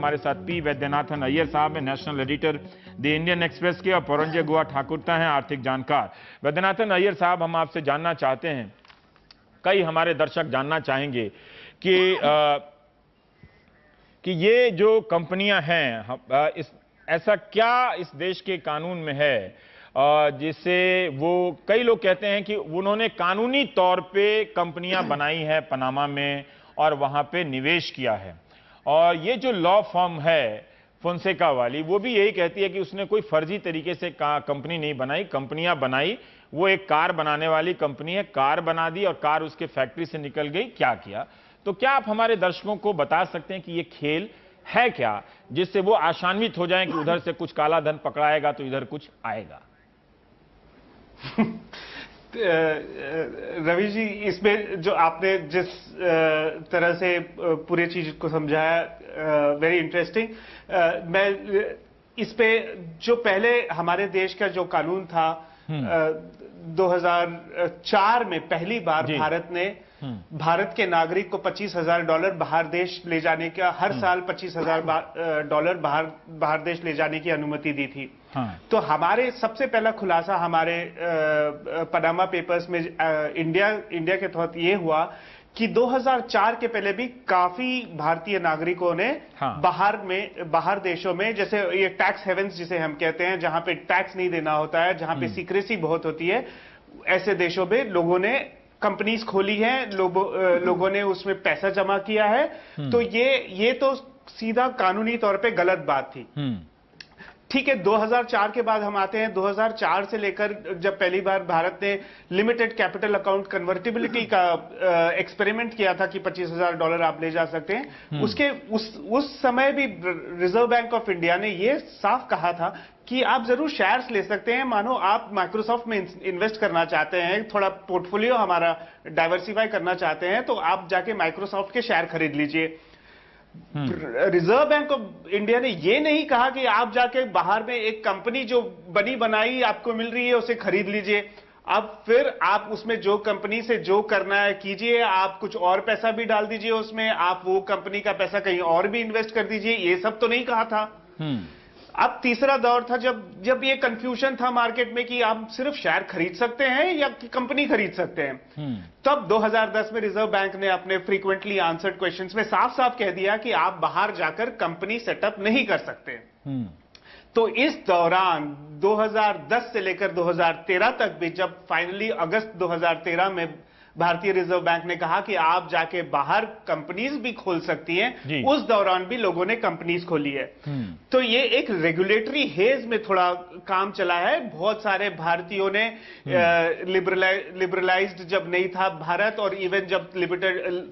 हमारे साथ पी वैद्यनाथन अय्यर साहब हैं, national editor the Indian express के, और परंजय गुहा ठाकुरता हैं, आर्थिक जानकार। वैद्यनाथन अय्यर साहब, हम आपसे जानना चाहते हैं, कई हमारे दर्शक जानना चाहेंगे कि ये जो कंपनियां हैं, ऐसा क्या इस देश के कानून में है जिससे वो, कई लोग कहते हैं कि उन्होंने कानूनी तौर पे कंपनियां बनाई है पनामा में और वहां पे निवेश किया है, और ये जो लॉ फर्म है फोंसेका वाली, वो भी यही कहती है कि उसने कोई फर्जी तरीके से कंपनी नहीं बनाई, कंपनियां बनाई। वो एक कार बनाने वाली कंपनी है, कार बना दी और कार उसके फैक्ट्री से निकल गई। क्या किया? तो क्या आप हमारे दर्शकों को बता सकते हैं कि ये खेल है क्या, जिससे वो आशान्वित हो जाएं कि उधर से कुछ काला धन पकड़ाएगा तो इधर कुछ आएगा? रवि जी, इसमें जो आपने जिस तरह से पूरी चीज को समझाया, वेरी इंटरेस्टिंग। मैं इस पे, जो पहले हमारे देश का जो कानून था, 2004 में पहली बार भारत ने भारत के नागरिक को $25,000 बाहर देश ले जाने का, हर साल $25,000 बाहर देश ले जाने की अनुमति दी थी। तो हमारे सबसे पहला खुलासा हमारे पनामा पेपर्स में इंडिया के तहत ये हुआ कि 2004 के पहले भी काफी भारतीय नागरिकों ने बाहर देशों में, जैसे ये टैक्स हेवन्स जिसे हम कहते हैं, जहां पे टैक्स नहीं देना होता है, जहां पे सीक्रेसी बहुत होती है, ऐसे देशों में लोगों ने कंपनीज खोली हैं, लोगों ने उसमें पैसा जमा किया है। तो ये तो सीधा कानूनी तौर पे गलत बात थी। ठीक है, 2004 के बाद हम आते हैं, 2004 से लेकर जब पहली बार भारत ने लिमिटेड कैपिटल अकाउंट कन्वर्टिबिलिटी का एक्सपेरिमेंट किया था कि $25,000 आप ले जा सकते हैं, उस समय भी रिजर्व बैंक ऑफ इंडिया ने ये साफ कहा था कि आप जरूर शेयर्स ले सकते हैं। मानो आप माइक्रोसॉफ्ट में इन्वेस्ट करना चाहते हैं, थोड़ा पोर्टफोलियो हमारा डाइवर्सिफाई करना चाहते हैं, तो आप जाके माइक्रोसॉफ्ट के शेयर खरीद लीजिए। रिजर्व बैंक ऑफ इंडिया ने यह नहीं कहा कि आप जाके बाहर में एक कंपनी जो बनी बनाई आपको मिल रही है उसे खरीद लीजिए, अब फिर आप उसमें जो कंपनी से जो करना है कीजिए, आप कुछ और पैसा भी डाल दीजिए उसमें, आप वो कंपनी का पैसा कहीं और भी इन्वेस्ट कर दीजिए, ये सब तो नहीं कहा था। अब तीसरा दौर था जब ये कंफ्यूजन था मार्केट में कि आप सिर्फ शेयर खरीद सकते हैं या कंपनी खरीद सकते हैं। तब 2010 में रिजर्व बैंक ने अपने फ्रीक्वेंटली आंसर्ड क्वेश्चंस में साफ साफ कह दिया कि आप बाहर जाकर कंपनी सेटअप नहीं कर सकते। तो इस दौरान 2010 से लेकर 2013 तक भी, जब फाइनली अगस्त 2013 में भारतीय रिजर्व बैंक ने कहा कि आप जाके बाहर कंपनीज भी खोल सकती हैं, उस दौरान भी लोगों ने कंपनीज खोली है। तो ये एक रेगुलेटरी हेज में थोड़ा काम चला है। बहुत सारे भारतीयों ने लिबरलाइज्ड जब नहीं था भारत, और इवन जब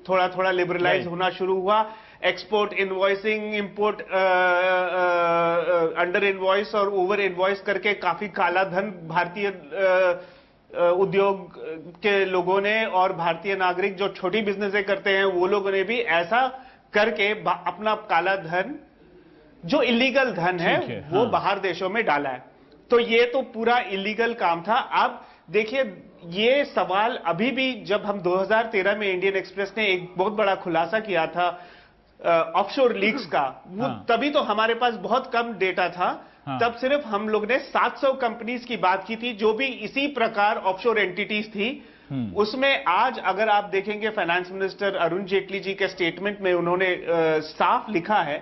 थोड़ा थोड़ा लिबरलाइज होना शुरू हुआ, export invoicing, import under invoice और ओवर इनवॉइस करके काफी काला धन भारतीय उद्योग के लोगों ने और भारतीय नागरिक जो छोटी बिजनेसें करते हैं वो लोगों ने भी ऐसा करके अपना काला धन, जो इलीगल धन है वो बाहर देशों में डाला है। तो ये तो पूरा इलीगल काम था। अब देखिए, ये सवाल अभी भी, जब हम 2013 में इंडियन एक्सप्रेस ने एक बहुत बड़ा खुलासा किया था ऑफशोर लीक्स का, वो तभी तो हमारे पास बहुत कम डेटा था। तब सिर्फ हम लोग ने 700 कंपनीज की बात की थी जो भी इसी प्रकार ऑफशोर एंटिटीज थी। उसमें आज अगर आप देखेंगे, फाइनेंस मिनिस्टर अरुण जेटली जी के स्टेटमेंट में उन्होंने साफ लिखा है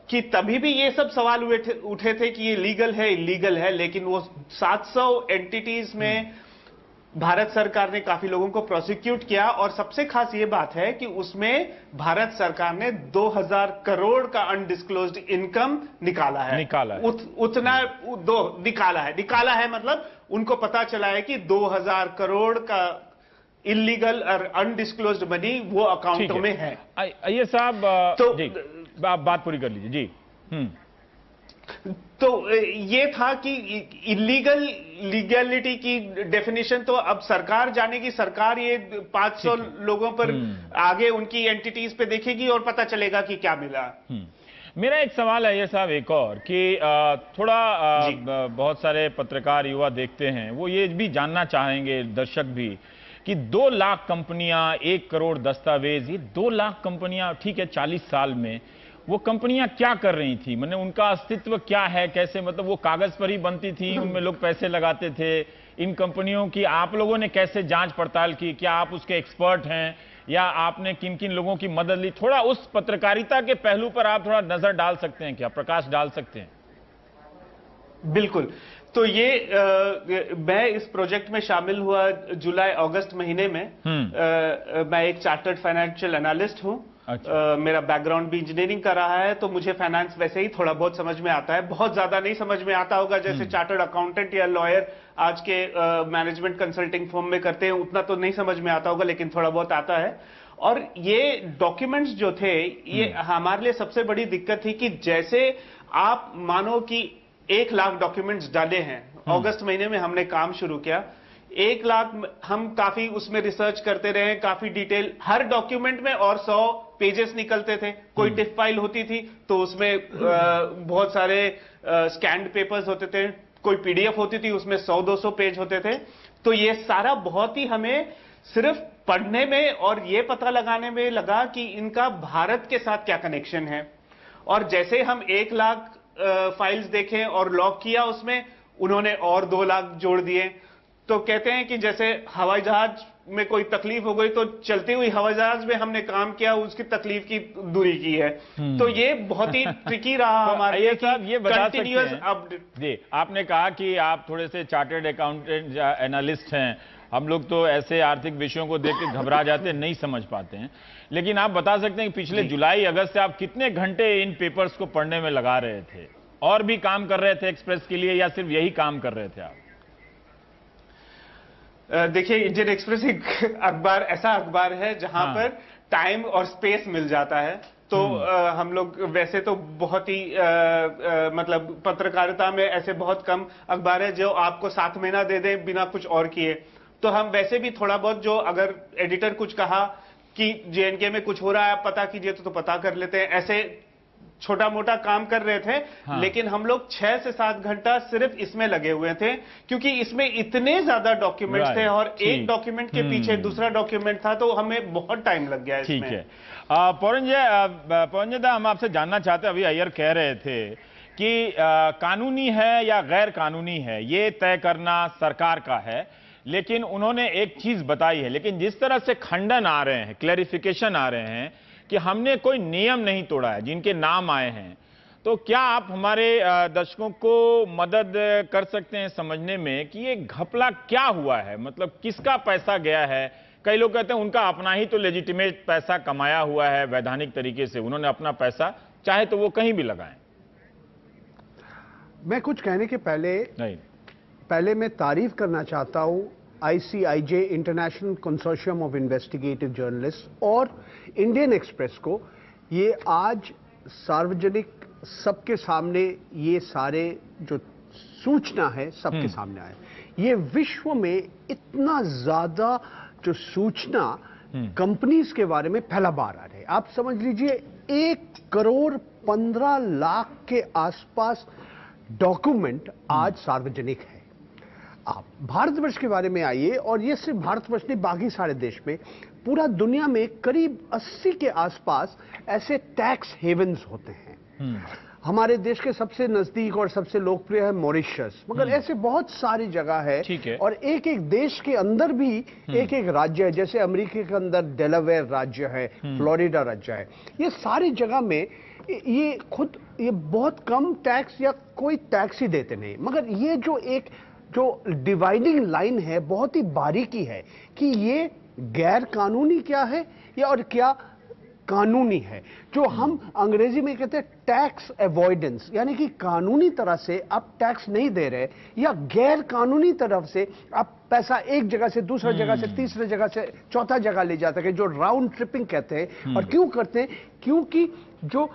कि तभी भी ये सब सवाल उठे थे कि ये लीगल है इलीगल है, लेकिन वो 700 एंटिटीज में भारत सरकार ने काफी लोगों को प्रोसिक्यूट किया। और सबसे खास ये बात है कि उसमें भारत सरकार ने 2000 करोड़ का अनडिस्क्लोज्ड इनकम निकाला है। निकाला है मतलब उनको पता चला है कि 2000 करोड़ का इलीगल और अनडिस्क्लोज्ड मनी वो अकाउंटों में है। अय्यर साहब, तो आप बात पूरी कर लीजिए जी। तो ये था कि लीगैलिटी की डेफिनेशन तो अब सरकार जानेगी। सरकार ये 500 लोगों पर आगे उनकी एंटिटीज पे देखेगी और पता चलेगा कि क्या मिला। मेरा एक सवाल है ये साहब, एक और कि बहुत सारे पत्रकार युवा देखते हैं, वो ये भी जानना चाहेंगे, दर्शक भी, कि 2 लाख कंपनियां, 1 करोड़ दस्तावेज, ये 2 लाख कंपनियां, ठीक है 40 साल में, वो कंपनियां क्या कर रही थी, मतलब उनका अस्तित्व क्या है, कैसे, मतलब वो कागज पर ही बनती थी, उनमें लोग पैसे लगाते थे। इन कंपनियों की आप लोगों ने कैसे जांच पड़ताल की? क्या आप उसके एक्सपर्ट हैं या आपने किन किन लोगों की मदद ली? थोड़ा उस पत्रकारिता के पहलू पर आप थोड़ा नजर डाल सकते हैं क्या, प्रकाश डाल सकते हैं? बिल्कुल। तो ये मैं इस प्रोजेक्ट में शामिल हुआ जुलाई अगस्त महीने में। मैं एक चार्टर्ड फाइनेंशियल एनालिस्ट हूं। अच्छा। मेरा बैकग्राउंड भी इंजीनियरिंग का रहा है, तो मुझे फाइनेंस वैसे ही थोड़ा बहुत समझ में आता है। बहुत ज्यादा नहीं समझ में आता होगा जैसे चार्टर्ड अकाउंटेंट या लॉयर आज के मैनेजमेंट कंसल्टिंग फर्म में करते हैं, उतना तो नहीं समझ में आता होगा, लेकिन थोड़ा बहुत आता है। और ये डॉक्यूमेंट्स जो थे, ये हमारे लिए सबसे बड़ी दिक्कत थी कि जैसे आप मानो कि 1 लाख डॉक्यूमेंट्स डाले हैं। अगस्त महीने में हमने काम शुरू किया। 1 लाख हम काफी उसमें रिसर्च करते रहे, काफी डिटेल, हर डॉक्यूमेंट में और 100 पेजेस निकलते थे। कोई टिफ फाइल होती थी तो उसमें बहुत सारे स्कैन्ड पेपर्स होते थे, कोई पीडीएफ होती थी उसमें 100-200 पेज होते थे। तो ये सारा बहुत ही हमें सिर्फ पढ़ने में और ये पता लगाने में लगा कि इनका भारत के साथ क्या कनेक्शन है। और जैसे हम 1 लाख फाइल्स देखें और लॉक किया उसमें, उन्होंने और 2 लाख जोड़ दिए। तो कहते हैं कि जैसे हवाई जहाज में कोई तकलीफ हो गई तो चलती हुई हवाई जहाज में हमने काम किया, उसकी तकलीफ की दूरी की है। तो ये बहुत ही ट्रिकी रहा तो हमारे लिए। साहब ये बता सकते हैं अपडेट जी, आपने कहा कि आप थोड़े से चार्टर्ड अकाउंटेंट या एनालिस्ट हैं। हम लोग तो ऐसे आर्थिक विषयों को देख के घबरा जाते हैं, नहीं समझ पाते हैं, लेकिन आप बता सकते हैं कि पिछले जुलाई अगस्त से आप कितने घंटे इन पेपर्स को पढ़ने में लगा रहे थे? और भी काम कर रहे थे एक्सप्रेस के लिए या सिर्फ यही काम कर रहे थे आप? देखिए, इंडियन एक्सप्रेस एक अखबार, ऐसा अखबार है जहां पर टाइम और स्पेस मिल जाता है। तो हम लोग वैसे तो बहुत ही मतलब पत्रकारिता में ऐसे बहुत कम अखबार है जो आपको 7 महीना दे दे बिना कुछ और किए। तो हम वैसे भी थोड़ा बहुत, जो अगर एडिटर कुछ कहा कि जेएनके में कुछ हो रहा है पता कीजिए, तो पता कर लेते हैं। ऐसे छोटा मोटा काम कर रहे थे। लेकिन हम लोग 6 से 7 घंटा सिर्फ इसमें लगे हुए थे, क्योंकि इसमें इतने ज्यादा डॉक्यूमेंट्स थे और एक डॉक्यूमेंट के पीछे दूसरा डॉक्यूमेंट था, तो हमें बहुत टाइम लग गया इसमें। ठीक है। पौरंजय दा, हम आपसे जानना चाहते हैं, अभी अय्यर कह रहे थे कि कानूनी है या गैर कानूनी है ये तय करना सरकार का है, लेकिन उन्होंने एक चीज बताई है, लेकिन जिस तरह से खंडन आ रहे हैं, क्लैरिफिकेशन आ रहे हैं कि हमने कोई नियम नहीं तोड़ा है जिनके नाम आए हैं, तो क्या आप हमारे दर्शकों को मदद कर सकते हैं समझने में कि ये घपला क्या हुआ है, मतलब किसका पैसा गया है? कई लोग कहते हैं उनका अपना ही तो लेजिटिमेट पैसा कमाया हुआ है वैधानिक तरीके से, उन्होंने अपना पैसा चाहे तो वो कहीं भी लगाएं। मैं कुछ कहने के पहले मैं तारीफ करना चाहता हूं ICIJ, international consortium of investigative journalist, और इंडियन एक्सप्रेस को। ये आज सार्वजनिक सबके सामने ये सारे जो सूचना है सबके सामने आए। ये विश्व में इतना ज्यादा जो सूचना कंपनीज के बारे में पहला बार आ रही है। आप समझ लीजिए 1,15,00,000 के आसपास डॉक्यूमेंट आज सार्वजनिक है। आप भारतवर्ष के बारे में आइए, और ये सिर्फ भारतवर्ष नहीं, बाकी सारे देश में, पूरा दुनिया में करीब 80 के आसपास ऐसे टैक्स हेवन्स होते हैं। हमारे देश के सबसे नजदीक और सबसे लोकप्रिय है मॉरिशस, मगर ऐसे बहुत सारी जगह है। और एक एक देश के अंदर भी एक एक राज्य है, जैसे अमेरिका के अंदर डेलावेयर राज्य है, फ्लोरिडा राज्य है। ये सारी जगह में ये बहुत कम टैक्स या कोई टैक्स ही देते नहीं, मगर ये जो डिवाइडिंग लाइन है बहुत ही बारीकी है कि ये गैर कानूनी क्या है या और क्या कानूनी है। जो हम अंग्रेजी में कहते हैं टैक्स अवॉइडेंस, यानी कि कानूनी तरह से आप टैक्स नहीं दे रहे, या गैर कानूनी तरफ से आप पैसा एक जगह से दूसरा जगह से तीसरे जगह से चौथा जगह ले जाते हैं, जो राउंड ट्रिपिंग कहते हैं। और क्यों करते हैं? क्योंकि जो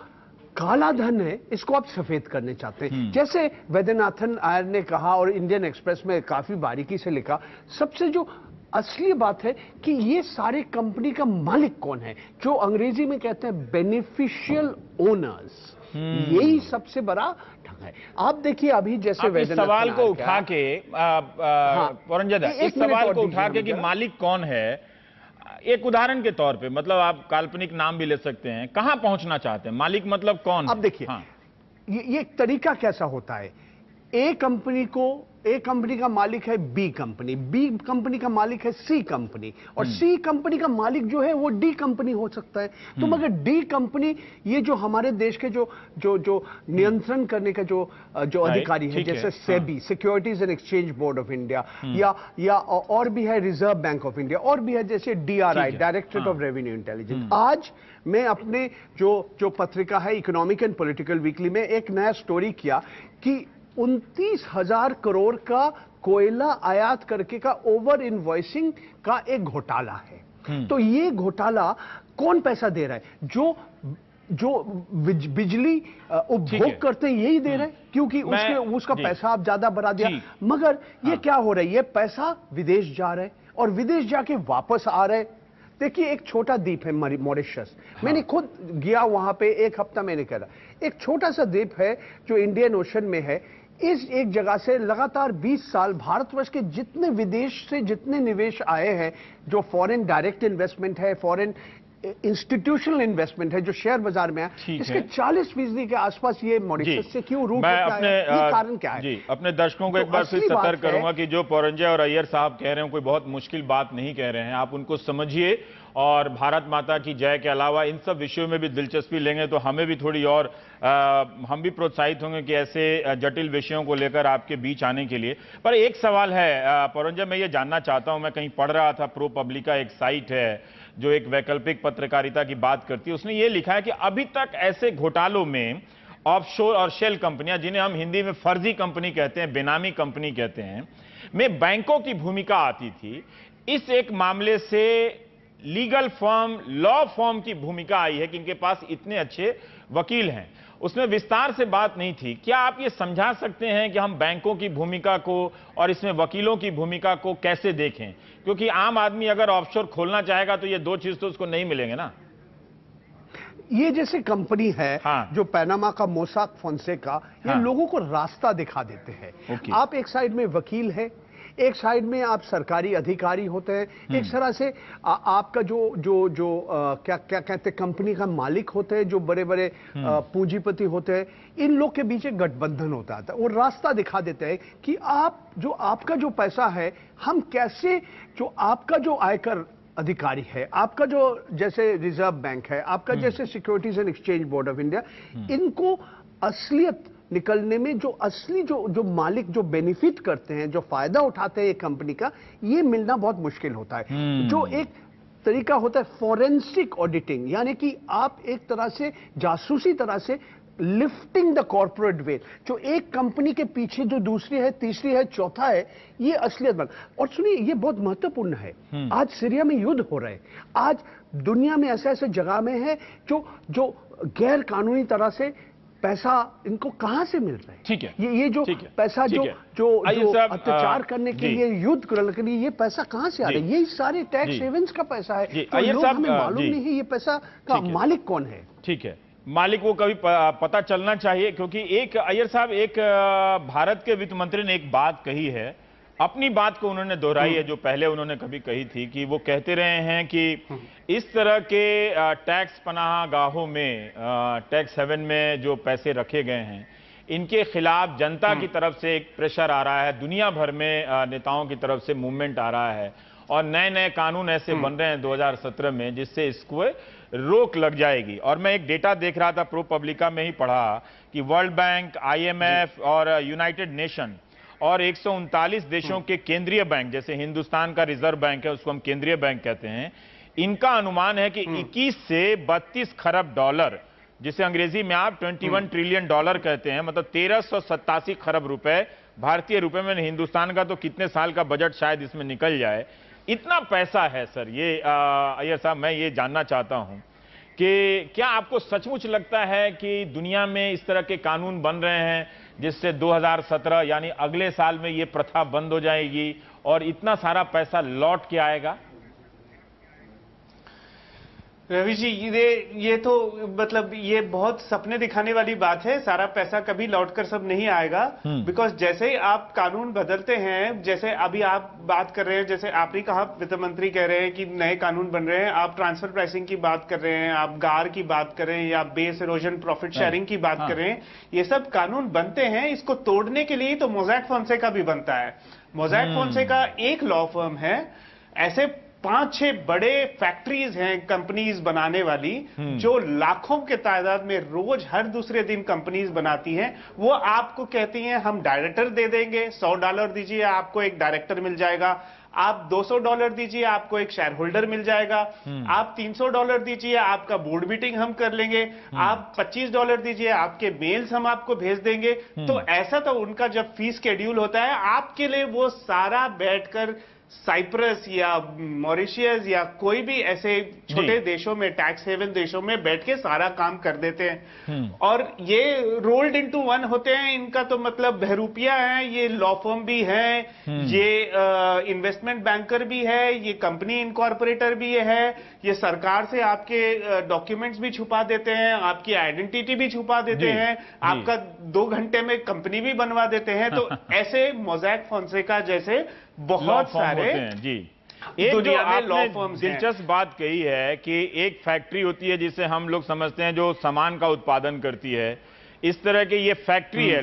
काला धन है इसको आप सफेद करने चाहते हैं। जैसे वैद्यनाथन आयर ने कहा और इंडियन एक्सप्रेस में काफी बारीकी से लिखा, सबसे जो असली बात है कि ये सारे कंपनी का मालिक कौन है, जो अंग्रेजी में कहते हैं बेनिफिशियल ओनर्स। यही सबसे बड़ा ढंग है। आप देखिए अभी जैसे इस सवाल को उठा के पौरंजय दा, इस सवाल को उठा के कि मालिक कौन है, एक उदाहरण के तौर पे, मतलब आप काल्पनिक नाम भी ले सकते हैं, कहां पहुंचना चाहते हैं? मालिक मतलब कौन? अब देखिए, हाँ। ये एक तरीका कैसा होता है। ए कंपनी का मालिक है बी कंपनी का मालिक है सी कंपनी, और सी कंपनी का मालिक जो है वो डी कंपनी हो सकता है। तो मगर डी कंपनी, ये जो हमारे देश के जो नियंत्रण करने का जो अधिकारी है, जैसे SEBI, securities and exchange board of India, या और भी है रिजर्व बैंक ऑफ इंडिया, और भी है जैसे DRI, directorate of revenue intelligence. आज मैं अपने जो पत्रिका है इकोनॉमिक एंड पॉलिटिकल वीकली में एक नया स्टोरी किया कि 29,000 करोड़ का कोयला आयात करके का ओवर इनवॉइसिंग का एक घोटाला है। तो ये घोटाला कौन पैसा दे रहा है? जो बिजली उपभोग करते हैं यही दे रहे हैं, क्योंकि उसका पैसा आप ज्यादा बढ़ा दिया। मगर ये क्या हो रहा है? ये पैसा विदेश जा रहा है और विदेश जाके वापस आ रहे हैं। देखिए, एक छोटा द्वीप है मॉरिशस, मैंने खुद गया वहां पे, एक हफ्ता मैंने करा। एक छोटा सा द्वीप है जो इंडियन ओशन में है। इस एक जगह से लगातार 20 साल भारतवर्ष के जितने विदेश से जितने निवेश आए हैं, जो फॉरेन डायरेक्ट इन्वेस्टमेंट है, फॉरेन इंस्टीट्यूशनल इन्वेस्टमेंट है, जो शेयर बाजार में है, इसके 40% के आसपास ये मॉरिशस से क्यों रूट होता है? ये कारण क्या है? जी, अपने दर्शकों को एक बार फिर सतर्क करूंगा कि जो पौरंजे और अय्यर साहब कह रहे हैं कोई बहुत मुश्किल बात नहीं कह रहे हैं, आप उनको समझिए। और भारत माता की जय के अलावा इन सब विषयों में भी दिलचस्पी लेंगे तो हमें भी थोड़ी और हम भी प्रोत्साहित होंगे कि ऐसे जटिल विषयों को लेकर आपके बीच आने के लिए। पर एक सवाल है पौरंजे, मैं ये जानना चाहता हूं, मैं कहीं पढ़ रहा था, प्रो पब्लिका एक साइट है जो एक वैकल्पिक पत्रकारिता की बात करती है, उसने ये लिखा है कि अभी तक ऐसे घोटालों में ऑफशोर और शेल कंपनियां, जिन्हें हम हिंदी में फर्जी कंपनी कहते हैं, बेनामी कंपनी कहते हैं, में बैंकों की भूमिका आती थी। इस एक मामले से लीगल फर्म, लॉ फर्म की भूमिका आई है कि इनके पास इतने अच्छे वकील हैं। उसमें विस्तार से बात नहीं थी। क्या आप ये समझा सकते हैं कि हम बैंकों की भूमिका को और इसमें वकीलों की भूमिका को कैसे देखें? क्योंकि आम आदमी अगर ऑफशोर खोलना चाहेगा तो ये दो चीज तो उसको नहीं मिलेंगे ना। ये जैसे कंपनी है जो पैनामा का मोसाक फोंसेका, ये लोगों को रास्ता दिखा देते हैं। आप एक साइड में वकील है, एक साइड में आप सरकारी अधिकारी होते हैं, एक तरह से आपका जो क्या कहते हैं, कंपनी का मालिक होते हैं, जो बड़े बड़े पूंजीपति होते हैं, इन लोग के बीच एक गठबंधन होता है। वो रास्ता दिखा देते हैं कि आपका जो पैसा है, हम कैसे, जो आपका जो आयकर अधिकारी है, आपका जो जैसे रिजर्व बैंक है, आपका जैसे securities and exchange board of India, इनको असलियत निकलने में जो असली जो मालिक जो बेनिफिट करते हैं, जो फायदा उठाते हैं एक कंपनी का, ये मिलना बहुत मुश्किल होता है। जो एक तरीका होता है फॉरेंसिक ऑडिटिंग, यानी कि आप एक तरह से जासूसी तरह से लिफ्टिंग द कॉर्पोरेट वेल, जो एक कंपनी के पीछे जो दूसरी है, तीसरी है, चौथा है, ये असलियत बन। और सुनिए, ये बहुत महत्वपूर्ण है। आज सीरिया में युद्ध हो रहे हैं, आज दुनिया में ऐसे ऐसे जगह में है जो गैर कानूनी तरह से पैसा इनको कहां से मिल रहा है? ठीक है, ये जो पैसा जो अत्याचार करने के लिए, युद्ध करने के लिए, ये पैसा कहां से आ रहा है? ये सारे टैक्स हेवन्स का पैसा है। तो लोग हमें मालूम नहीं है ये पैसा का मालिक कौन है। ठीक है, मालिक को कभी पता चलना चाहिए। क्योंकि एक अय्यर साहब, एक भारत के वित्त मंत्री ने एक बात कही है, अपनी बात को उन्होंने दोहराई है जो पहले उन्होंने कभी कही थी, कि वो कहते रहे हैं कि इस तरह के टैक्स पनाह गाहों में, टैक्स हेवन में जो पैसे रखे गए हैं, इनके खिलाफ जनता की तरफ से एक प्रेशर आ रहा है, दुनिया भर में नेताओं की तरफ से मूवमेंट आ रहा है, और नए नए कानून ऐसे बन रहे हैं 2017 में जिससे इसको रोक लग जाएगी। और मैं एक डेटा देख रहा था, प्रो पब्लिका में ही पढ़ा कि वर्ल्ड बैंक, IMF और यूनाइटेड नेशन और 139 देशों के केंद्रीय बैंक, जैसे हिंदुस्तान का रिजर्व बैंक है, उसको हम केंद्रीय बैंक कहते हैं, इनका अनुमान है कि 21 से 32 खरब डॉलर, जिसे अंग्रेजी में आप 21 ट्रिलियन डॉलर कहते हैं, मतलब 1387 खरब रुपए भारतीय रुपए में। हिंदुस्तान का तो कितने साल का बजट शायद इसमें निकल जाए, इतना पैसा है सर। ये अय्यर साहब, मैं ये जानना चाहता हूं कि क्या आपको सचमुच लगता है कि दुनिया में इस तरह के कानून बन रहे हैं जिससे 2017 यानी अगले साल में ये प्रथा बंद हो जाएगी और इतना सारा पैसा लौट के आएगा? रवि जी, ये तो मतलब ये बहुत सपने दिखाने वाली बात है। सारा पैसा कभी लौटकर सब नहीं आएगा, बिकॉज जैसे ही आप कानून बदलते हैं, जैसे अभी आप बात कर रहे हैं, जैसे आपने कहा वित्त मंत्री कह रहे हैं कि नए कानून बन रहे हैं, आप ट्रांसफर प्राइसिंग की बात कर रहे हैं, आप गार की बात कर रहे हैं, या बेस इरोजन प्रॉफिट शेयरिंग की बात कर रहे हैं, ये सब कानून बनते हैं, इसको तोड़ने के लिए तो मोज़ैक फोंसेका भी बनता है। मोज़ैक फोंसेका एक लॉ फर्म है, ऐसे 5-6 बड़े फैक्ट्रीज हैं कंपनीज बनाने वाली, जो लाखों के तादाद में रोज हर दूसरे दिन कंपनीज बनाती हैं। वो आपको कहती हैं हम डायरेक्टर दे देंगे, $100 दीजिए आपको एक डायरेक्टर मिल जाएगा, आप $200 दीजिए आपको एक शेयर होल्डर मिल जाएगा, आप $300 दीजिए आपका बोर्ड मीटिंग हम कर लेंगे, आप $25 दीजिए आपके मेल्स हम आपको भेज देंगे। तो ऐसा तो उनका जब फीस शेड्यूल होता है, आपके लिए वो सारा बैठकर साइप्रस या मॉरिशियस या कोई भी ऐसे छोटे देशों में, टैक्स हेवन देशों में बैठ के सारा काम कर देते हैं। और ये रोल्ड इनटू वन होते हैं। इनका तो मतलब बहरूपिया है, ये लॉ फर्म भी है, ये इन्वेस्टमेंट बैंकर भी है, ये कंपनी इनकॉर्पोरेटर भी है, ये सरकार से आपके डॉक्यूमेंट्स भी छुपा देते हैं, आपकी आइडेंटिटी भी छुपा देते हैं, आपका 2 घंटे में कंपनी भी बनवा देते हैं। तो ऐसे मोज़ैक फोंसेका जैसे बहुत सारे हैं जी। एक जो आपने दिलचस्प बात कही है कि एक फैक्ट्री होती है जिसे हम लोग समझते हैं जो सामान का उत्पादन करती है, इस तरह की ये फैक्ट्री है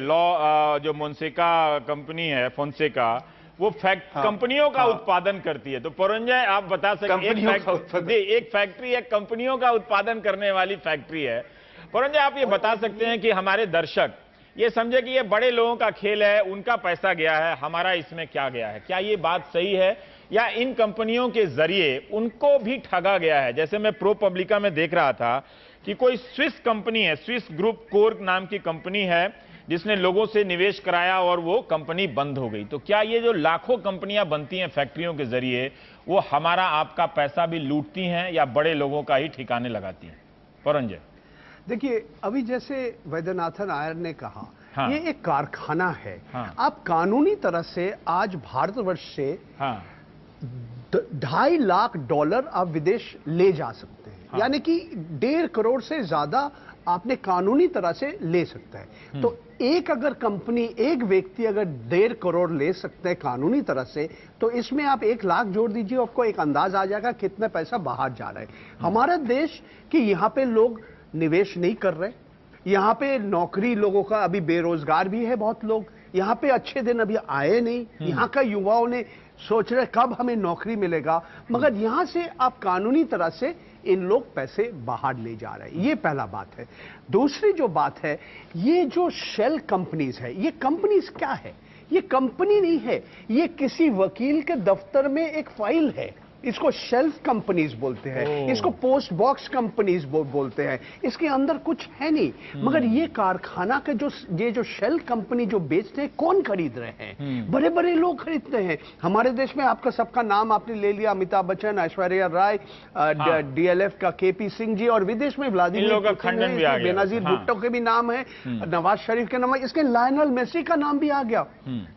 जो मोंसेका कंपनी है, फोंसेका, वो कंपनियों का उत्पादन करती है। तो परंजय आप बता सकते हैं, एक फैक्ट्री है, कंपनियों का उत्पादन करने वाली फैक्ट्री है। परंजय आप ये बता सकते हैं कि हमारे दर्शक ये समझे कि ये बड़े लोगों का खेल है, उनका पैसा गया है, हमारा इसमें क्या गया है? क्या ये बात सही है, या इन कंपनियों के जरिए उनको भी ठगा गया है? जैसे मैं प्रो पब्लिका में देख रहा था कि कोई स्विस कंपनी है, स्विस ग्रुप कोर नाम की कंपनी है, जिसने लोगों से निवेश कराया और वो कंपनी बंद हो गई। तो क्या ये जो लाखों कंपनियां बनती हैं फैक्ट्रियों के जरिए, वो हमारा आपका पैसा भी लूटती हैं या बड़े लोगों का ही ठिकाने लगाती हैं? परंजय, देखिए, अभी जैसे वैद्यनाथन आयर ने कहा, ये एक कारखाना है। आप कानूनी तरह से आज भारतवर्ष से $2.5 लाख आप विदेश ले जा सकते हैं, यानी कि 1.5 करोड़ से ज्यादा आपने कानूनी तरह से ले सकता है। तो एक अगर कंपनी, एक व्यक्ति अगर 1.5 करोड़ ले सकते हैं कानूनी तरह से, तो इसमें आप 1 लाख जोड़ दीजिए, आपको एक अंदाज आ जाएगा कितना पैसा बाहर जा रहा है। हमारा देश कि यहाँ पे लोग निवेश नहीं कर रहे, यहाँ पे नौकरी लोगों का, अभी बेरोजगार भी है बहुत लोग, यहाँ पे अच्छे दिन अभी आए नहीं, यहाँ का युवाओं ने सोच रहे कब हमें नौकरी मिलेगा, मगर यहाँ से आप कानूनी तरह से इन लोग पैसे बाहर ले जा रहे हैं। ये पहला बात है। दूसरी जो बात है, ये जो शेल कंपनीज है, ये कंपनीज क्या है? ये कंपनी नहीं है, ये किसी वकील के दफ्तर में एक फाइल है। इसको शेल्फ कंपनीज बोलते हैं, इसको पोस्ट बॉक्स कंपनीज बोलते हैं। इसके अंदर कुछ है नहीं, मगर ये कारखाना के जो शेल कंपनी जो बेचते हैं, कौन खरीद रहे हैं? बड़े बड़े लोग खरीदते हैं। हमारे देश में आपका सबका नाम आपने ले लिया, अमिताभ बच्चन, ऐश्वर्या राय, डीएलएफ का केपी सिंह जी, और विदेश में व्लादिमीर पुतिन, बेनजीर भुट्टो के भी नाम है, नवाज शरीफ के नाम है, इसके लायनल मेसी का नाम भी आ गया।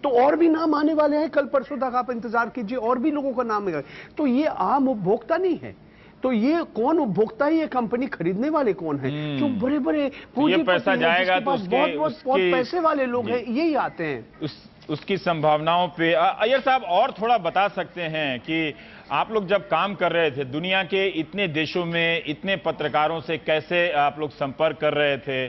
तो और भी नाम आने वाले हैं, कल परसों तक आप इंतजार कीजिए, और भी लोगों का नाम है। तो ये आम उपभोक्ता नहीं है। तो ये कौन उपभोक्ता है? ये कंपनी खरीदने वाले कौन है? जो बड़े बड़े पैसा जाएगा तो बहुत पैसे वाले लोग हैं, यही आते हैं। उसकी संभावनाओं पे अय्यर साहब और थोड़ा बता सकते हैं कि आप लोग जब काम कर रहे थे, दुनिया के इतने देशों में इतने पत्रकारों से कैसे आप लोग संपर्क कर रहे थे,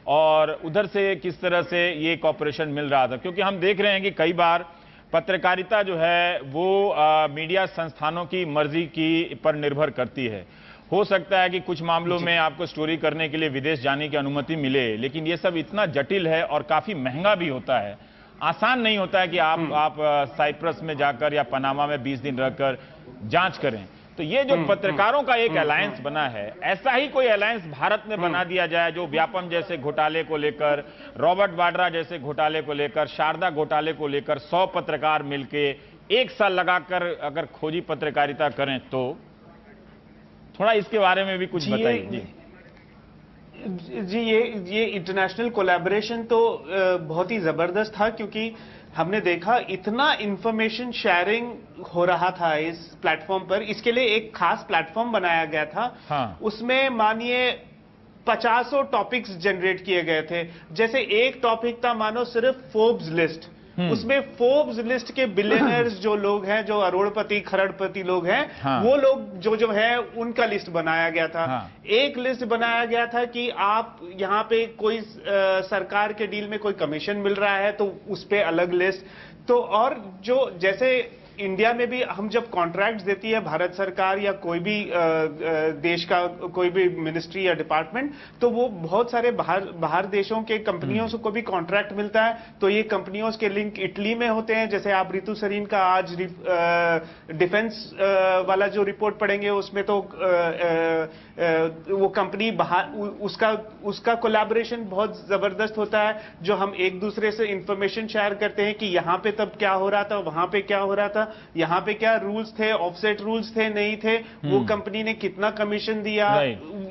और उधर से किस तरह से ये कॉपरेशन मिल रहा था? क्योंकि हम देख रहे हैं कि कई बार पत्रकारिता जो है वो मीडिया संस्थानों की मर्जी की पर निर्भर करती है। हो सकता है कि कुछ मामलों में आपको स्टोरी करने के लिए विदेश जाने की अनुमति मिले, लेकिन ये सब इतना जटिल है और काफी महंगा भी होता है। आसान नहीं होता है कि आप साइप्रस में जाकर या पनामा में 20 दिन रहकर जांच करें। तो ये जो पत्रकारों का एक अलायंस बना है, ऐसा ही कोई अलायंस भारत में बना दिया जाए, जो व्यापम जैसे घोटाले को लेकर, रॉबर्ट वाड्रा जैसे घोटाले को लेकर, शारदा घोटाले को लेकर 100 पत्रकार मिलके 1 साल लगाकर अगर खोजी पत्रकारिता करें, तो थोड़ा इसके बारे में भी कुछ बताइए। जी, ये इंटरनेशनल कोलैबोरेशन तो बहुत ही जबरदस्त था, क्योंकि हमने देखा इतना इंफॉर्मेशन शेयरिंग हो रहा था इस प्लेटफॉर्म पर, इसके लिए एक खास प्लेटफॉर्म बनाया गया था। हाँ। उसमें मानिए 50 टॉपिक्स जनरेट किए गए थे। जैसे एक टॉपिक था मानो सिर्फ फोर्ब्स लिस्ट, उसमें फोर्ब्स लिस्ट के बिलियनर्स जो लोग हैं, जो अरोड़पति खरड़पति लोग हैं, हाँ। वो लोग जो है उनका लिस्ट बनाया गया था। हाँ। एक लिस्ट बनाया गया था कि आप यहाँ पे कोई सरकार के डील में कोई कमीशन मिल रहा है तो उस पे अलग लिस्ट। तो और जो जैसे इंडिया में भी हम जब कॉन्ट्रैक्ट्स देती है भारत सरकार या कोई भी देश का कोई भी मिनिस्ट्री या डिपार्टमेंट, तो वो बहुत सारे बाहर देशों के कंपनियों को भी कॉन्ट्रैक्ट मिलता है। तो ये कंपनियों के लिंक इटली में होते हैं। जैसे आप रितु सरीन का आज डिफेंस वाला जो रिपोर्ट पढ़ेंगे उसमें तो वो कंपनी बाहर उसका कोलैबोरेशन बहुत जबरदस्त होता है, जो हम एक दूसरे से इंफॉर्मेशन शेयर करते हैं कि यहाँ पे तब क्या हो रहा था, वहां पे क्या हो रहा था, यहाँ पे क्या रूल्स थे, ऑफसेट रूल्स थे नहीं थे, वो कंपनी ने कितना कमीशन दिया,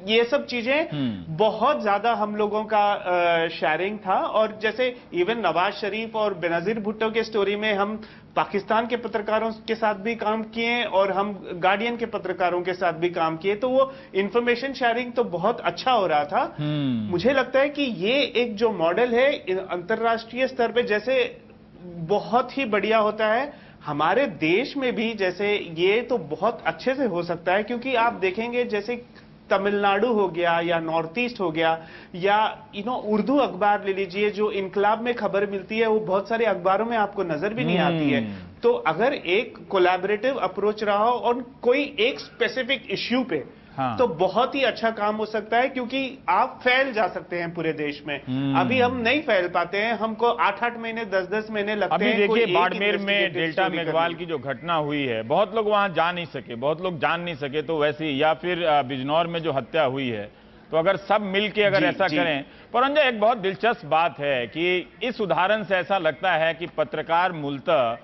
ये सब चीजें बहुत ज्यादा हम लोगों का शेयरिंग था। और जैसे इवन नवाज शरीफ और बेनजीर भुट्टो के स्टोरी में हम पाकिस्तान के पत्रकारों के साथ भी काम किए और हम गार्डियन के पत्रकारों के साथ भी काम किए, तो वो इंफॉर्मेशन शेयरिंग तो बहुत अच्छा हो रहा था। मुझे लगता है कि ये एक जो मॉडल है अंतर्राष्ट्रीय स्तर पे जैसे बहुत ही बढ़िया होता है, हमारे देश में भी जैसे ये तो बहुत अच्छे से हो सकता है। क्योंकि आप देखेंगे जैसे तमिलनाडु हो गया या नॉर्थ ईस्ट हो गया या उर्दू अखबार ले लीजिए, जो इनकलाब में खबर मिलती है वो बहुत सारे अखबारों में आपको नजर भी नहीं आती है। तो अगर एक कोलैबोरेटिव अप्रोच रहा हो और कोई एक स्पेसिफिक इश्यू पे, हाँ। तो बहुत ही अच्छा काम हो सकता है, क्योंकि आप फैल जा सकते हैं पूरे देश में। अभी हम नहीं फैल पाते हैं, हमको 8-8 महीने 10-10 महीने लगते हैं। अभी देखिए बाड़मेर में डेल्टा मेघवाल की जो घटना हुई है, बहुत लोग वहां जा नहीं सके, बहुत लोग जान नहीं सके, तो वैसे ही, या फिर बिजनौर में जो हत्या हुई है, तो अगर सब मिलके अगर ऐसा करें। परंतु एक बहुत दिलचस्प बात है कि इस उदाहरण से ऐसा लगता है कि पत्रकार मूलतः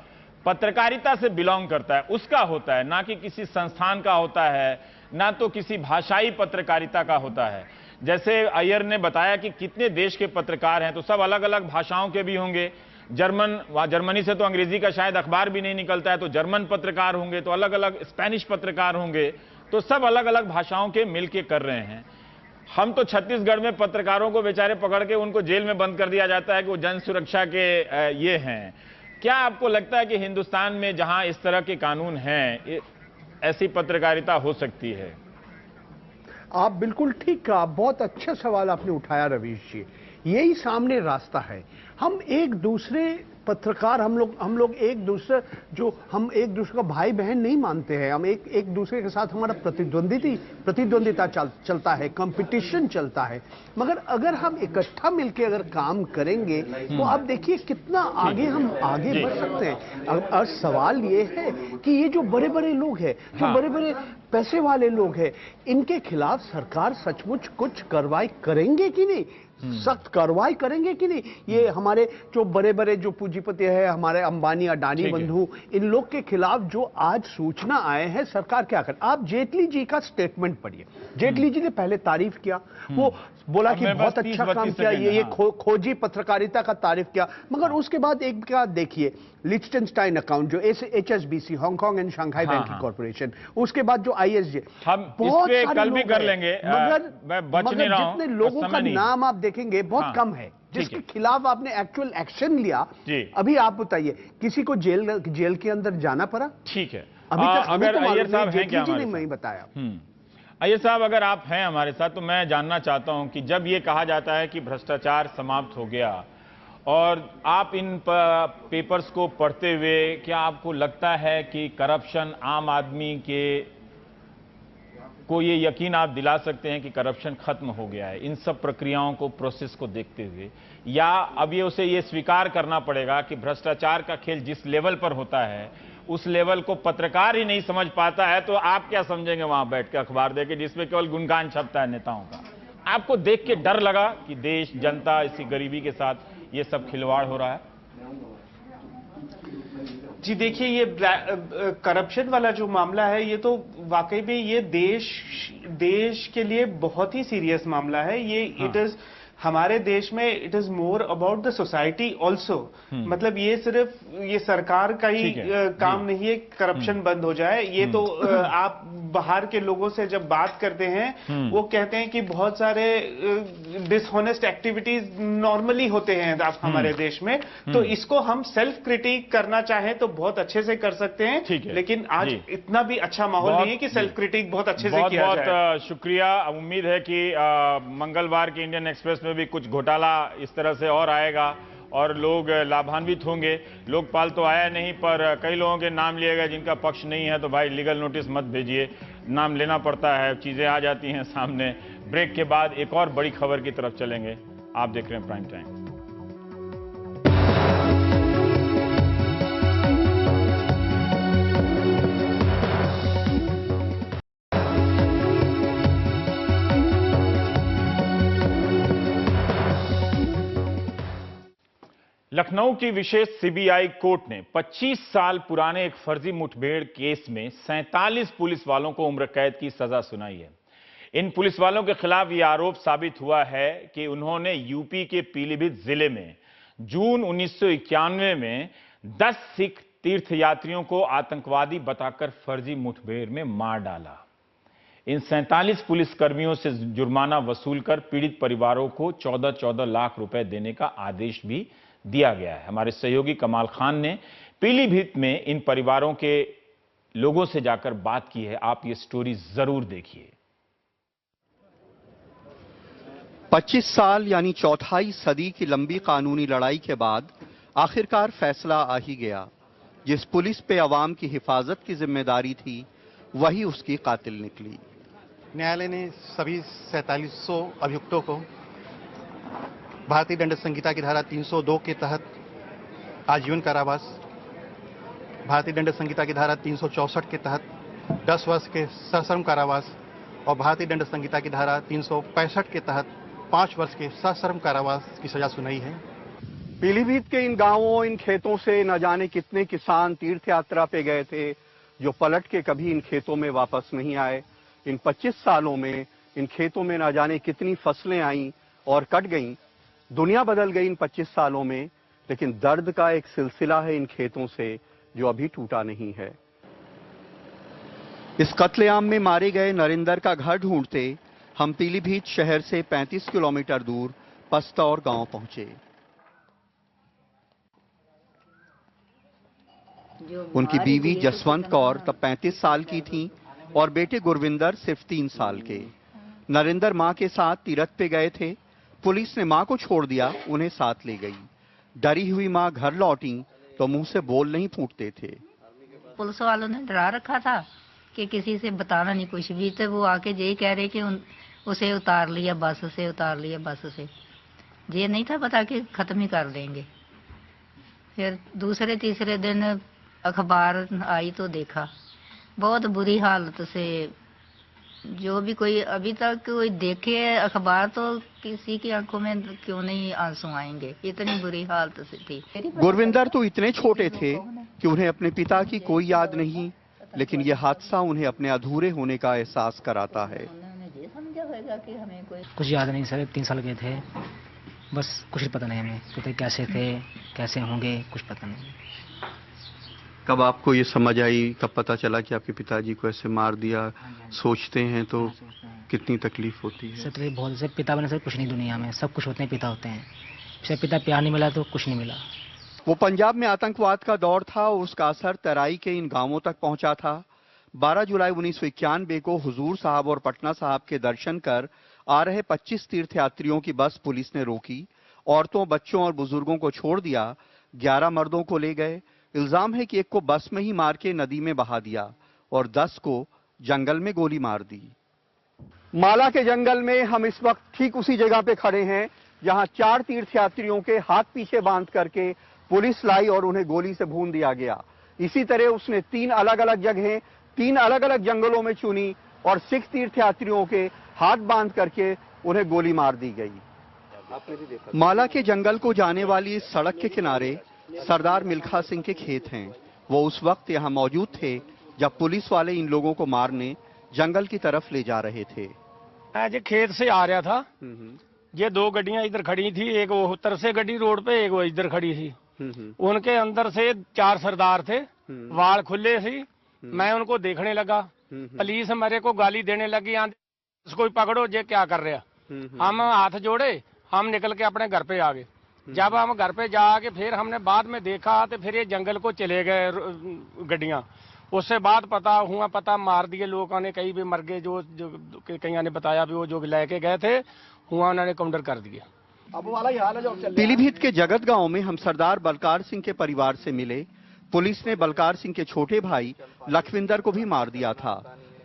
पत्रकारिता से बिलोंग करता है, उसका होता है, ना कि किसी संस्थान का होता है, ना तो किसी भाषाई पत्रकारिता का होता है। जैसे अय्यर ने बताया कि कितने देश के पत्रकार हैं, तो सब अलग अलग भाषाओं के भी होंगे। जर्मनी से तो अंग्रेजी का शायद अखबार भी नहीं निकलता है, तो जर्मन पत्रकार होंगे, तो अलग अलग स्पेनिश पत्रकार होंगे, तो सब अलग अलग भाषाओं के मिलके कर रहे हैं। हम तो छत्तीसगढ़ में पत्रकारों को बेचारे पकड़ के उनको जेल में बंद कर दिया जाता है कि वो जन सुरक्षा के ये हैं। क्या आपको लगता है कि हिंदुस्तान में जहां इस तरह के कानून हैं, ऐसी पत्रकारिता हो सकती है? आप बिल्कुल ठीक कहा, बहुत अच्छा सवाल आपने उठाया रवीश जी। यही सामने रास्ता है। हम एक दूसरे पत्रकार, हम लोग एक दूसरे का भाई बहन नहीं मानते हैं। हम एक दूसरे के साथ हमारा प्रतिद्वंदिता चलता है, कंपटीशन चलता है। मगर अगर हम इकट्ठा मिलकर अगर काम करेंगे तो आप देखिए कितना हम आगे बढ़ सकते हैं। अब सवाल ये है कि ये जो बड़े बड़े लोग हैं, जो बड़े बड़े पैसे वाले लोग हैं, इनके खिलाफ सरकार सचमुच कुछ कार्रवाई करेंगे कि नहीं, सख्त कार्रवाई करेंगे कि नहीं। ये हमारे जो बड़े बड़े जो पूंजीपति है, हमारे अंबानी अडानी बंधु, इन लोग के खिलाफ जो आज सूचना आए हैं, सरकार क्या करे। आप जेटली जी का स्टेटमेंट पढ़िए। जेटली जी ने पहले तारीफ किया, वो बोला कि बहुत अच्छा काम किया, ये खोजी पत्रकारिता का तारीफ किया। मगर उसके बाद एक क्या देखिए, लिechtenstein अकाउंट जो HSBC, Hong Kong and Shanghai banking corporation, उसके बाद जो ISJ, हम इस पे कल भी कर लेंगे, मगर जितने लोगों का नाम आप देखेंगे बहुत कम है जिसके खिलाफ आपने एक्चुअल एक्शन लिया। अभी आप बताइए, किसी को जेल के अंदर जाना पड़ा? ठीक है, अभी तक अगर अय्यर साहब हैं क्या हमारे नहीं बताया। अय्यर साहब अगर आप हैं हमारे साथ, तो मैं जानना चाहता हूं कि जब ये कहा जाता है कि भ्रष्टाचार समाप्त हो गया, और आप इन पेपर्स को पढ़ते हुए क्या आपको लगता है कि करप्शन आम आदमी को ये यकीन आप दिला सकते हैं कि करप्शन खत्म हो गया है इन सब प्रक्रियाओं को, प्रोसेस को देखते हुए, या अब उसे ये स्वीकार करना पड़ेगा कि भ्रष्टाचार का खेल जिस लेवल पर होता है उस लेवल को पत्रकार ही नहीं समझ पाता है, तो आप क्या समझेंगे वहां बैठ के अखबार देके जिसमें केवल गुणगान छपता है नेताओं का? आपको देख के डर लगा कि देश, जनता, इसी गरीबी के साथ ये सब खिलवाड़ हो रहा है? जी देखिए, ये करप्शन वाला जो मामला है, ये तो वाकई में ये देश के लिए बहुत ही सीरियस मामला है। ये इट इज, हमारे देश में it is more about the society also. मतलब ये सिर्फ ये सरकार का ही काम नहीं है करप्शन बंद हो जाए। ये तो आप बाहर के लोगों से जब बात करते हैं वो कहते हैं कि बहुत सारे डिसऑनेस्ट एक्टिविटीज नॉर्मली होते हैं हमारे देश में। तो इसको हम सेल्फ क्रिटिक करना चाहें तो बहुत अच्छे से कर सकते हैं, लेकिन आज इतना भी अच्छा माहौल नहीं है कि सेल्फ क्रिटिक बहुत अच्छे से किया जाए। बहुत शुक्रिया। उम्मीद है कि मंगलवार के इंडियन एक्सप्रेस में भी कुछ घोटाला इस तरह से और आएगा और लोग लाभान्वित होंगे। लोकपाल तो आया नहीं, पर कई लोगों के नाम लिए गए जिनका पक्ष नहीं है, तो भाई लीगल नोटिस मत भेजिए, नाम लेना पड़ता है, चीजें आ जाती हैं सामने। ब्रेक के बाद एक और बड़ी खबर की तरफ चलेंगे। आप देख रहे हैं प्राइम टाइम। लखनऊ की विशेष सीबीआई कोर्ट ने 25 साल पुराने एक फर्जी मुठभेड़ केस में 47 पुलिस वालों को उम्र कैद की सजा सुनाई है। इन पुलिस वालों के खिलाफ यह आरोप साबित हुआ है कि उन्होंने यूपी के पीलीभीत जिले में जून 1991 में 10 सिख तीर्थयात्रियों को आतंकवादी बताकर फर्जी मुठभेड़ में मार डाला। इन 47 पुलिसकर्मियों से जुर्माना वसूलकर पीड़ित परिवारों को 14-14 लाख रुपए देने का आदेश भी दिया गया है। हमारे सहयोगी कमाल खान ने पीलीभीत में इन परिवारों के लोगों से जाकर बात की है। आप ये स्टोरी जरूर देखिए। 25 साल यानी चौथाई सदी की लंबी कानूनी लड़ाई के बाद आखिरकार फैसला आ ही गया। जिस पुलिस पे अवाम की हिफाजत की जिम्मेदारी थी वही उसकी कातिल निकली। न्यायालय ने सभी 4700 अभियुक्तों को भारतीय दंड संहिता की धारा 302 के तहत आजीवन कारावास, भारतीय दंड संहिता की धारा 364 के तहत 10 वर्ष के सश्रम कारावास और भारतीय दंड संहिता की धारा 365 के तहत 5 वर्ष के सश्रम कारावास की सजा सुनाई है। पीलीभीत के इन गांवों, इन खेतों से न जाने कितने किसान तीर्थ यात्रा पे गए थे, जो पलट के कभी इन खेतों में वापस नहीं आए। इन 25 सालों में इन खेतों में न जाने कितनी फसलें आईं और कट गईं। दुनिया बदल गई इन 25 सालों में, लेकिन दर्द का एक सिलसिला है इन खेतों से जो अभी टूटा नहीं है। इस कत्लेआम में मारे गए नरेंद्र का घर ढूंढते हम पीलीभीत शहर से 35 किलोमीटर दूर पस्तौर गांव पहुंचे। उनकी बीवी जसवंत कौर तब 35 साल की थीं और बेटे गुरविंदर सिर्फ 3 साल के। नरेंद्र मां के साथ तीरथ पे गए थे। पुलिस ने मां को छोड़ दिया, उन्हें साथ ले गई। डरी हुई मां घर लौटी तो मुंह से बोल नहीं फूटते थे। पुलिस वालों ने डरा रखा था कि किसी से बताना नहीं कुछ भी, तो वो आके यही कह रहे कि उसे उतार लिया बस से, उतार लिया बस से। ये नहीं था पता कि खत्म ही कर देंगे। फिर दूसरे तीसरे दिन अखबार आई तो देखा बहुत बुरी हालत से। जो भी कोई अभी तक कोई देखे अखबार तो किसी की आंखों में क्यों नहीं आंसू आएंगे, इतनी बुरी हालत से थी। गुरविंदर तो इतने छोटे थे कि उन्हें अपने पिता की कोई याद नहीं, लेकिन यह हादसा उन्हें अपने अधूरे होने का एहसास कराता है। कि हमें कोई कुछ याद नहीं सर, 3 साल के थे, बस कुछ पता नहीं हमें पिता कैसे थे, कैसे होंगे, कुछ पता नहीं। कब आपको ये समझ आई, कब पता चला कि आपके पिताजी को ऐसे मार दिया? सोचते हैं तो कितनी तकलीफ होती है। सर बहुत से पिता बने सर कुछ नहीं दुनिया में, सब कुछ होते हैं, पिता होते हैं। सिर्फ पिता प्यार नहीं मिला तो कुछ नहीं मिला। वो पंजाब में आतंकवाद का दौर था, उसका असर तराई के इन गांवों तक पहुंचा था। 12 जुलाई 1991 को हुजूर साहब और पटना साहब के दर्शन कर आ रहे 25 तीर्थयात्रियों की बस पुलिस ने रोकी। औरतों, बच्चों और बुजुर्गों को छोड़ दिया। 11 मर्दों को ले गए। इल्जाम है कि एक को बस में ही मार के नदी में बहा दिया और 10 को जंगल में गोली मार दी। माला के जंगल में हम इस वक्त ठीक उसी जगह पे खड़े हैं जहां 4 तीर्थयात्रियों के हाथ पीछे बांध करके पुलिस लाई और उन्हें गोली से भून दिया गया। इसी तरह उसने 3 अलग अलग जगहें 3 अलग अलग जंगलों में चुनी और सिख तीर्थयात्रियों के हाथ बांध करके उन्हें गोली मार दी गई। माला के जंगल को जाने वाली इस सड़क के किनारे सरदार मिल्खा सिंह के खेत हैं। वो उस वक्त यहां मौजूद थे जब पुलिस वाले इन लोगों को मारने जंगल की तरफ ले जा रहे थे। आज खेत से आ रहा था ये 2 गड्डियां इधर खड़ी थी, एक वो उत्तर से गड्डी रोड पे, एक वो इधर खड़ी थी। उनके अंदर से 4 सरदार थे, वाल खुले थी। मैं उनको देखने लगा, पुलिस मेरे को गाली देने लगी, इसको पकड़ो, ये क्या कर रहा। हम हाथ जोड़े, हम निकल के अपने घर पे आ गए। जब हम घर पे जाके फिर हमने बाद में देखा तो फिर ये जंगल को चले गए गड्डियां। उससे बाद पता मार दिए लोगों ने, कई भी मर गए, जो कईयों ने बताया भी वो जो लेके गए थे हुआ उन्होंने काउंटर कर दिया। अब वाला ही हाल है जो पीलीभीत के जगत गांव में हम सरदार बलकार सिंह के परिवार से मिले। पुलिस ने बलकार सिंह के छोटे भाई लखविंदर को भी मार दिया था।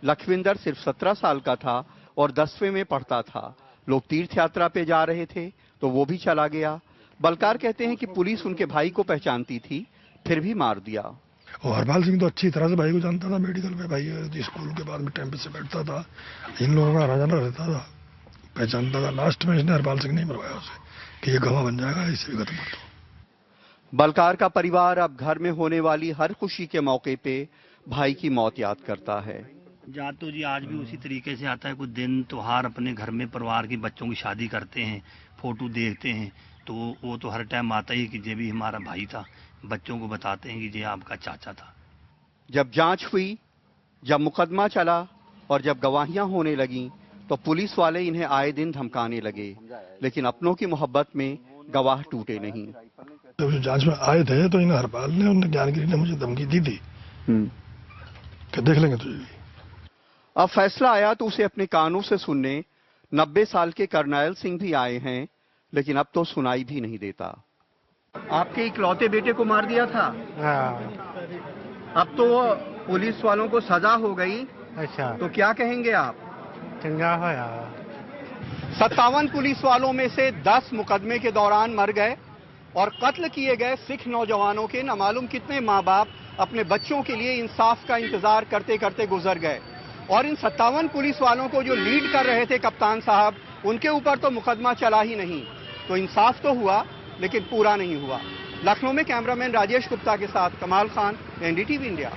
लखविंदर सिर्फ 17 साल का था और 10वीं में पढ़ता था। लोग तीर्थ यात्रा पे जा रहे थे तो वो भी चला गया। बलकार कहते हैं कि पुलिस उनके भाई को पहचानती थी, फिर भी मार दिया। और हरपाल सिंह तो अच्छी तरह से भाई को जानता था, मेडिकल में भाई स्कूल के बाद में टेम्पो से बैठता था, इन लोगों का आना जाना रहता था, पहचानता था। लास्ट में इसने हरपाल सिंह नहीं मरवाया उसे कि ये गवाह बन जाएगा, इसे भी खत्म कर दो। बलकार का परिवार अब घर में होने वाली हर खुशी के मौके पे भाई की मौत याद करता है। याद तो जी आज भी उसी तरीके से आता है। कुछ दिन त्योहार अपने घर में परिवार के बच्चों की शादी करते हैं, फोटो देखते हैं, तो वो तो हर टाइम आता ही कि ये भी हमारा भाई था। बच्चों को बताते हैं कि ये आपका चाचा था। जब जांच हुई, जब मुकदमा चला और जब गवाहियां होने लगी तो पुलिस वाले इन्हें आए दिन धमकाने लगे, लेकिन अपनों की मोहब्बत में गवाह टूटे नहीं। जब जांच में आए थे तो इन हरपाल ने, उन ज्ञानगिरी ने मुझे धमकी दी थी कि देख लेंगे तुझे। अब फैसला आया तो उसे अपने कानों से सुनने 90 साल के करनैल सिंह भी आए हैं, लेकिन अब तो सुनाई भी नहीं देता। आपके इकलौते बेटे को मार दिया था। अब तो पुलिस वालों को सजा हो गई। अच्छा, तो क्या कहेंगे आप? चंगा हो यार। 57 पुलिस वालों में से 10 मुकदमे के दौरान मर गए और कत्ल किए गए सिख नौजवानों के न मालूम कितने माँ बाप अपने बच्चों के लिए इंसाफ का इंतजार करते करते गुजर गए। और इन 57 पुलिस वालों को जो लीड कर रहे थे कप्तान साहब, उनके ऊपर तो मुकदमा चला ही नहीं। तो इंसाफ तो हुआ लेकिन पूरा नहीं हुआ। लखनऊ में कैमरामैन राजेश गुप्ता के साथ कमाल खान, एनडीटीवी इंडिया।